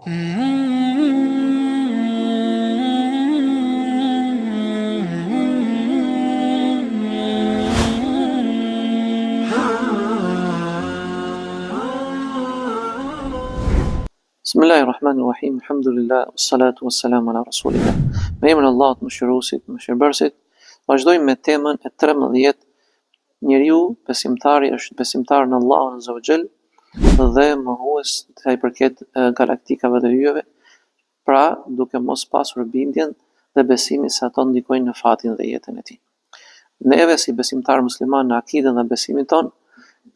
Bismillahirrahmanirrahim. Alhamdulillah, wassalatu wassalamu ala rasulillah. Me emrin e Allahut, mëshiruesit, mëshirbërësit, vazhdojmë me temën e 13. Njeriu besimtari është besimtar në Allahun Azza wa Jall dhe mohues sa i përket galaktikave dhe hyjeve, pra duke mos pasur bindjen dhe besimin se ato ndikojnë në fatin dhe jetën e tij. Neve si besimtar musliman në akidën dhe besimin ton,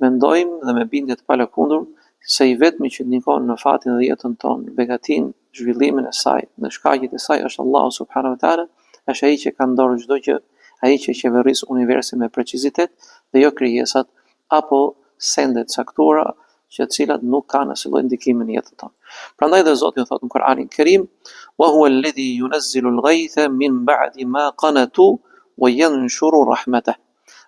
mendojmë dhe me bindje të palëkundur se i vetmi që ndikon në fatin dhe jetën tonë, begatin, zhvillimin e saj, në shkaqjet e saj është Allahu subhanahu wa taala, është ai që ka në dorë çdo gjë, ai që qeveris universin me precizitet dhe jo krijesat apo sende të caktuara që të cilat nuk kanë asnjë lloj ndikimi në jetën tonë. Prandaj dhe Zoti thotë në Kur'anin Kerim: "Wa huwa alladhi yunazzilu al-ghaytha min ba'di ma qanatu wa yanshuru rahmatah."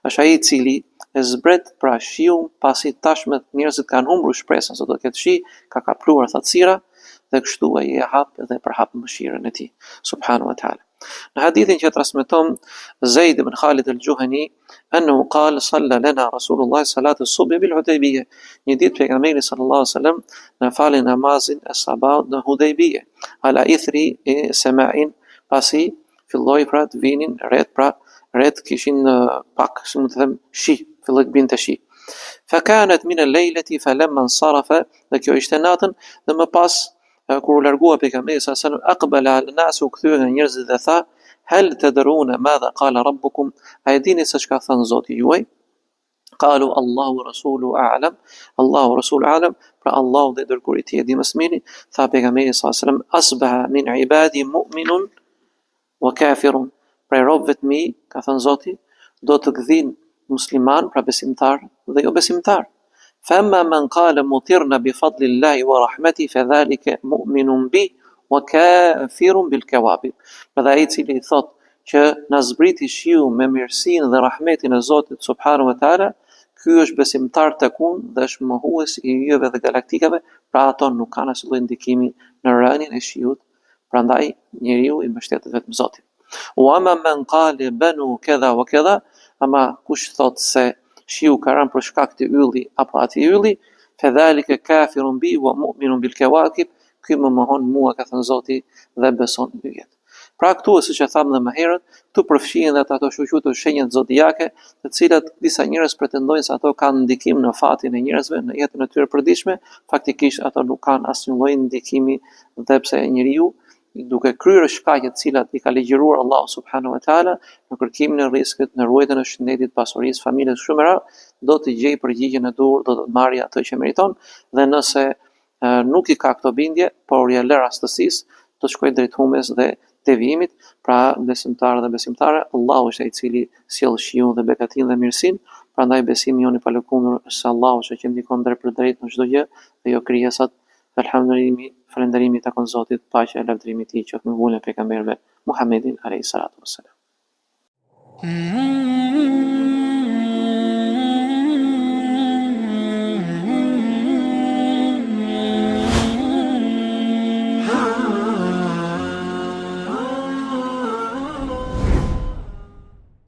Është ai i cili e zbret pra shiun pasi tashmë njerëzit kanë humbur shpresën se do të ketë shi, ka kapluar thatësira dhe kështu ai e hap dhe përhap mëshirën e tij subhanahu wa taala. Në hadithin që transmeton Zaid ibn Khalid al-Juhani, annahu qala salla lana Rasulullah salatu as-subh bil Hudaybiyah. Një ditë pejgamberi sallallahu alaihi wasallam na fali namazin e sabahut në Hudaybiyah, ala ithri e sama'in, pasi filloi pra të vinin ret kishin pak, si mund të them, shi, filloi të binte shi. Fakanat min al-laylati falamma insarafa, dhe kjo ishte natën, dhe më pas kur u largua pejgamberi sallallahu alaihi wasallam, aqbala al-nas, u kthye nga njerëzit dhe tha: "Hal tadruna madha qala rabbukum?" A e dini se çka thënë Zoti juaj? Qalu Allahu wa rasuluhu a'lam. Allahu wa rasuluhu a'lam, pra Allahu dhe dërguari i tij e di më së miri. Tha pejgamberi sallallahu alaihi wasallam: "Asbaha min ibadi mu'minun wa kafirun." Pra robëve të mi, ka thënë Zoti, do të gdhin musliman, pra besimtar dhe jo besimtar. Famma man qala mutirna bi fadlillahi wa rahmati fadhalika mu'minun bi wa kafirun bil kawabib. Pra ai i cili thot që na zbriti shiu me mirësinë dhe rahmetin e Zotit subhanahu wa taala, ky është besimtar tek unë dhe është mohues i hyjeve dhe galaktikave, pra ato nuk kanë asnjë lloj ndikimi në rënien e shiut, prandaj njeriu i mbështetet vetëm Zotit. Wa amma man qala banu kadha wa kadha, ama kush thot se shiu ka rënë për shkak të ylli apo atij ylli, fadhalika kafirun bi wa mu'minun bil kawakib, ky më mohon mua, ka thënë Zoti, dhe beson në yjet. Pra këtu, siç e thamë dhe më herët, tu përfshihen dhe ato shoqëruar shenjat zodiake, të cilat disa njerëz pretendojnë se ato kanë ndikim në fatin e njerëzve, në jetën e tyre të përditshme, faktikisht ato nuk kanë asnjë lloj ndikimi, dhe pse njeriu duke kryer shkaqjet të cilat i ka ligjëruar Allahu subhanahu wa taala në kërkimin e rrezikut, në ruajtjen e shëndetit, pasurisë, familjes shumë rrallë, do të gjej përgjigjen e dur, do të marrë atë që meriton, dhe nëse nuk i ka këto bindje, por ja lë rastësisë, do shkojë drejt humbjes dhe devijimit. Pra besimtar dhe besimtare, Allahu është ai i cili sjell shiun dhe begatin dhe mirësinë, prandaj besimi jon i palëkundur është se Allahu është që ndikon drejt për drejt në çdo gjë dhe jo krijesat. Alhamdulillah, falënderimi takon Zotit, paqja e lavdërimi i tij qoftë me vullën e pejgamberëve Muhammedin alayhi salatu wassalam.